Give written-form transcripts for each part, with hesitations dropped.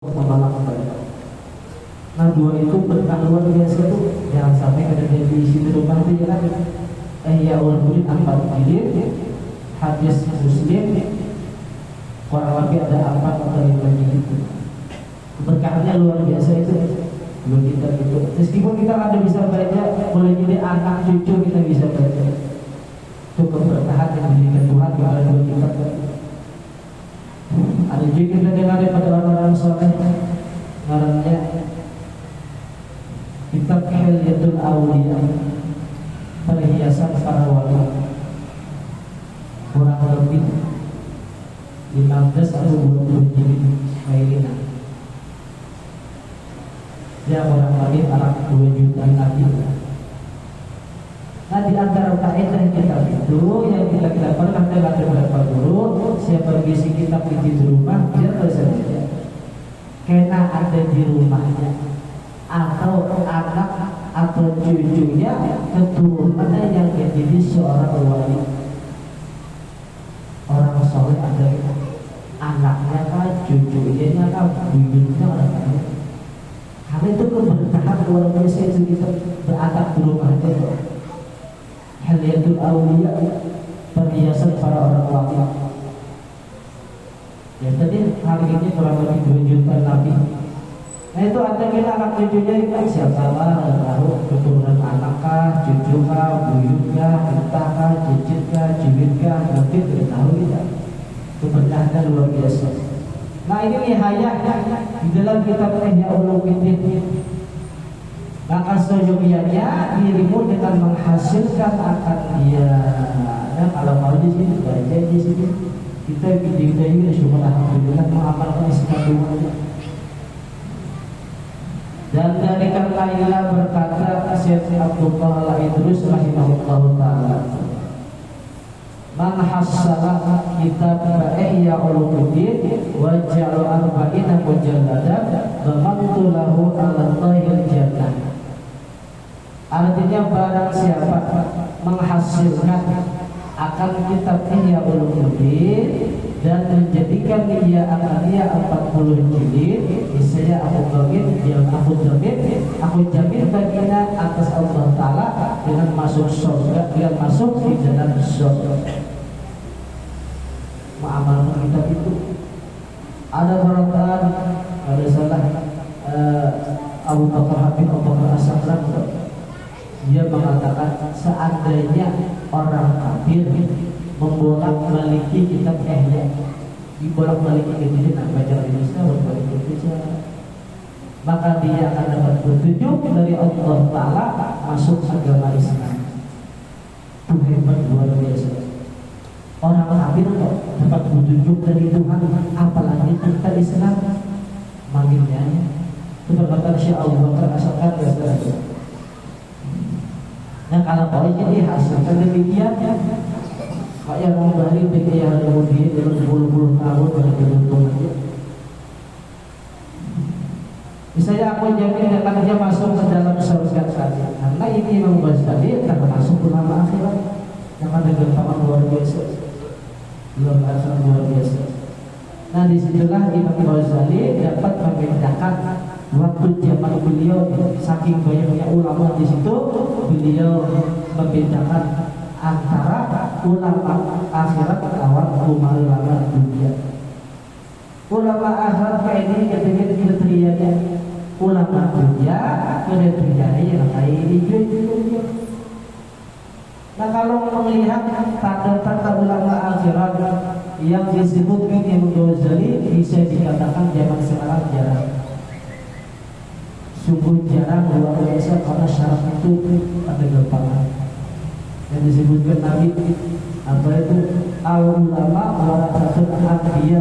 membalas mereka. Nah dua itu berkah luar biasa tuh, jangan sampai ada definisi di rumah itu ya kan. Ya ulul empat jilid, hadis Muslim, kurang lebih ada 4 atau 5 jilid. Berkahnya luar biasa itu. Belum kita gitu. Meskipun kita ada bisa baca, boleh jadi anak cucu kita bisa baca. Itu keberkahan yang diberikan Tuhan kepada dua kita. Ada juga kita dengar daripada orang-orang soleh, ngarannya kitab Hilyatul Auliya, perhiasan para wali, kurang lebih 15 atau 20 jilid kailina. Ya orang lagi anak 2 juta lagi. Nah di antara kaidah kitab itu yang kita pernah dengar beberapa guru, siapa berisi kitab itu di rumah dia harus saja kena ada di rumahnya atau anak atau cucunya keturunannya yang menjadi seorang wali, orang soleh, ada anaknya kan, cucunya kan, buyutnya orang lain. Karena itu keberkahan luar biasa itu kita beranak di rumahnya. Hilyatul Auliya, perhiasan para orang wali. Ya tadi hari ini kurang lebih 2 juta nabi. Nah itu ada kita anak cucunya itu siapa lah, tahu keturunan anak kah, cucu kah, buyut kah, entah kah, cicit kah, cibit kah, nanti tidak tahu kita. Keberkahan luar biasa. Nah ini nihayahnya di dalam kitab Ihya Ulumuddin. Maka sejujurnya dirimu dengan menghasilkan akan dia. Nah kalau di sini baca di sini kita video ini syukur alhamdulillah mengamalkan isi kandungannya. Dan dari karena berkata Syekh Abdullah Al-Idrus rahimahullah taala, man hassala kitab Ihya Ulumuddin wa ja'ala arba'ina mujalladan dhamantu lahu 'ala Allahil jannah. Artinya barang siapa menghasilkan akan kitab Ihya Ulumuddin dan menjadikan dia akan dia 40 jilid, saya aku jamin baginya atas Allah Ta'ala dengan masuk surga, dengan masuk di dalam surga. Mengamalkan kitab itu ada perkataan, ada salah Abu Bakar Habib Abu Bakar As-Sakran, dia mengatakan seandainya orang kafir membolak-baliki kitab Ihya, dibolak-baliki gitu dan baca Indonesia, bolak-balik Indonesia, maka dia akan dapat petunjuk dari Allah Ta'ala masuk agama Islam. Itu hebat luar biasa. Orang kafir kok dapat petunjuk dari Tuhan, apalagi kita Islam. Manggilnya itu berkata Syekh Abu Bakar As-Sakran. Nah kalau kau jadi hasilkan demikian, kayak mau balik Ihya Ulumuddin dalam 10 tahun baru beruntung aja. Misalnya aku jamin akan dia masuk ke dalam surga saja, karena ini Imam Ghazali akan masuk ke nama akhirat yang ada gampang luar biasa, luar biasa. Nah disitulah Imam Ghazali dapat membedakan waktu zaman beliau, saking banyaknya ulama di situ, beliau membedakan antara ulama akhirat lawan ulama dunia. Ulama akhirat kayak ini ketika kriterianya, ulama dunia kriterianya yang kayak ini. Nah kalau melihat tanda-tanda ulama akhirat yang disebutkan Imam Ghazali, bisa dikatakan zaman sekarang jarang. Sungguh jarang luar biasa, karena syarat itu ada gampang. Yang disebutkan Nabi apa itu al-ulama warasatul anbiya.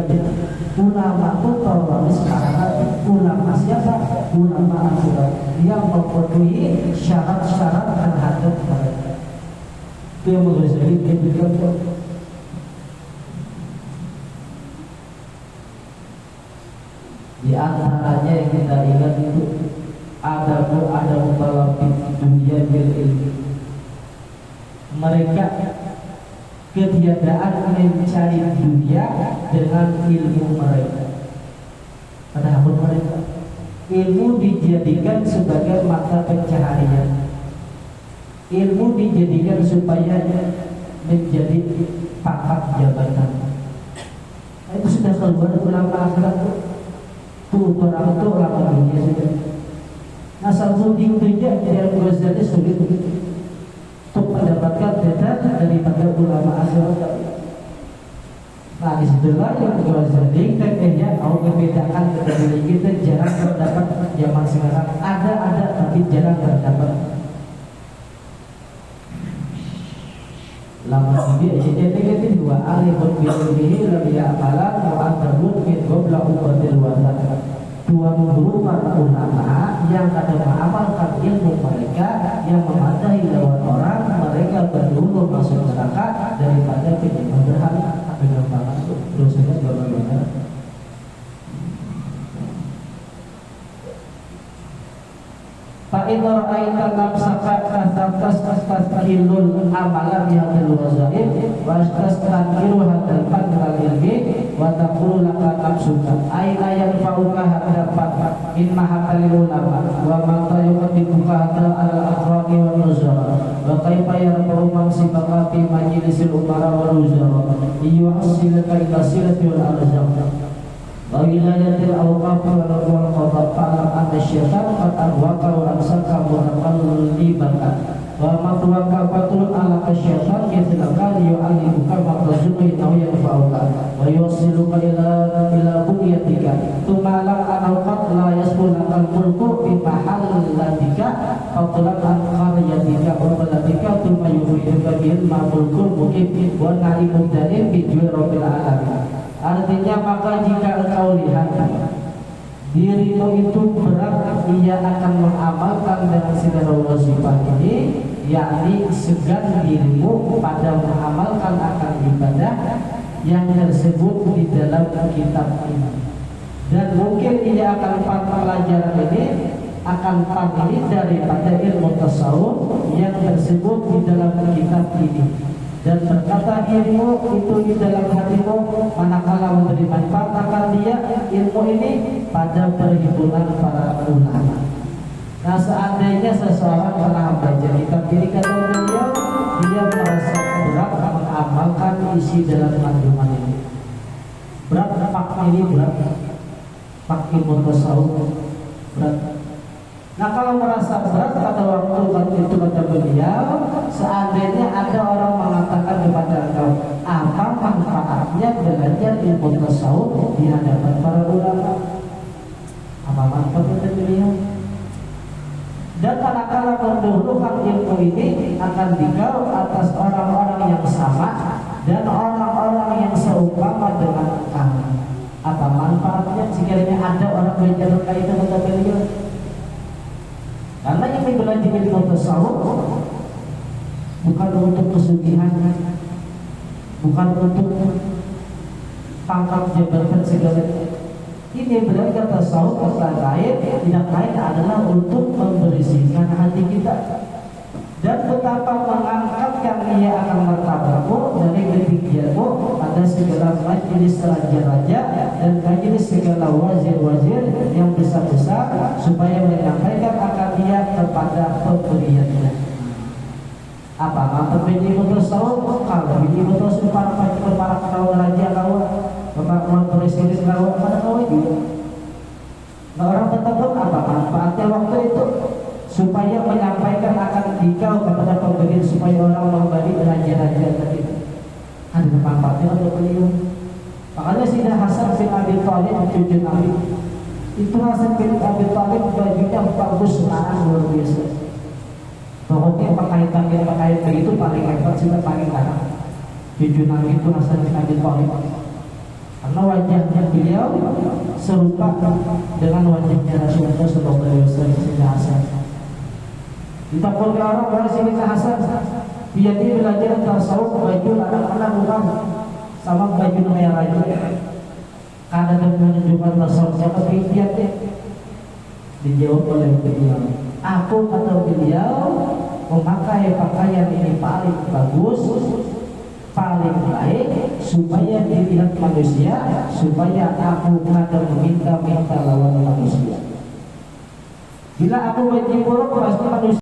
Ulama itu pewaris para ulama siapa? Ulama akhirat yang memenuhi syarat-syarat terhadap mereka. Itu yang Ghazali diberikan. Di antaranya yang kita ingat itu ada mutalabin dunia bil ilmi. Mereka ketiadaan mencari dunia dengan ilmu mereka. pada akun mereka. Ilmu dijadikan sebagai mata pencaharian. Ilmu dijadikan supaya menjadi pangkat jabatan. Nah, itu sudah keluar ulama akhirat tuh orang itu ulama dunia sudah. Nah, Salahuddin Dunya jadi Al-Ghazali sulit untuk mendapatkan data daripada ulama akhirat. Nah, disitulah yang Ghazali tentunya mau membedakan dari kita jarang terdapat zaman sekarang. Ada tapi jarang terdapat. Lama dia jadi dua alifun bihi lam ya'malan wa antabut min qabla ubatil watan. Dua guru para ulama yang kadang mengamalkan ilmu mereka yang memadahi lawan orang, mereka berdulu masuk neraka daripada penyembah berhala. Benar banget tuh, dosanya benar-benar. Fa'idhar aitan nafsaka tastakilul amalan bihadil wazaib wa tastakiru hadal fadral ilmi wa taqulu laka nafsuka aina yanfa'uka hadal fadral min mahatalil ulama wa mata yukadibuka hadal al-akhraqi wa nuzara wa kaifa yarfa'u mansibaka fi majlisil umara wa nuzara iyuhasilaka ila silati wal arzaq wa wilayatil awqaf wal qadar fa'lam anna syaitan qad ahwaka wa amsaka mutaqallibaka wa matwaka fatul ala syaitan yatlaka yu'allimuka maqsudun innahu yanfa'uka wa yusiluka ila bunyatika tumala anawqat la yasbunaka mulku bi mahallatika fatulan an qaryatika wa balatika tuma yuhiduka bil mabulkul mukim wa na'imu dalim bi rabbil alamin. Artinya maka jika engkau lihat dirimu itu berat, ia akan mengamalkan dengan segala wazifah ini, yakni segan dirimu pada mengamalkan akan ibadah yang tersebut di dalam kitab ini. Dan mungkin ia akan pelajaran ini akan pahami daripada ilmu tasawuf yang tersebut di dalam kitab ini. Dan berkata ilmu itu di dalam hatimu, manakala memberi manfaat akan dia ilmu ini pada perhimpunan para ulama. Nah, seandainya seseorang telah baca kitab ini kata beliau, dia merasa berat mengamalkan isi dalam kandungan ini. Berat pak ini berat, pak ilmu tasawuf berat. Nah, kalau merasa berat pada waktu itu kata beliau, seandainya ada orang mengatakan kepada engkau, apa manfaatnya belajar ilmu tasawuf di hadapan para ulama? Apa manfaatnya beliau? Dan manakala mendahulukan ilmu ini akan dikau atas orang-orang yang sama dan orang-orang yang seumpama dengan kamu. Apa manfaatnya sekiranya ada orang belajar itu kata beliau? Karena yang belajar ilmu tasawuf bukan untuk kesugihan, bukan untuk pangkat jabatan segala. Ini belajar tasawuf kata lain, tidak lain adalah untuk membersihkan hati kita. Dan betapa mengangkatkan ia akan martabatmu dari ketinggianmu pada segala majelis raja-raja dan majelis segala wazir-wazir yang besar-besar, supaya menyampaikan akan dia kepada pemberiannya. Apa mantap ini tasawuf? Kalau ini tasawuf para kawan raja kawan, para presiden kawan, pada kawan juga. Nah, orang bertakwa apa manfaatnya waktu itu? Supaya menyampaikan akan dikau kepada pemberian, supaya orang memberi raja-raja tadi. Ada manfaatnya untuk beliau. Makanya Sayyidina Hasan bin Abi Thalib, cucu Nabi, itu Hasan bin Abi Thalib bajunya bagus, larang luar biasa. Pokoknya pakaian begitu paling hebat, sudah paling larang. Cucu Nabi itu Hasan bin Abi Thalib. Karena wajahnya beliau serupa dengan wajahnya Rasulullah SAW. Sayyidina Hasan ditakut orang sini ke Hasan, dia belajar tasawuf baju anak-anak bukan sama baju namanya raja. Karena dia menunjukkan tasawuf tapi dia dijawab oleh beliau. Aku kata beliau memakai pakaian ini paling bagus paling baik supaya dilihat manusia, supaya aku kadang meminta-minta lawan manusia. Bila aku berjimur pasti manusia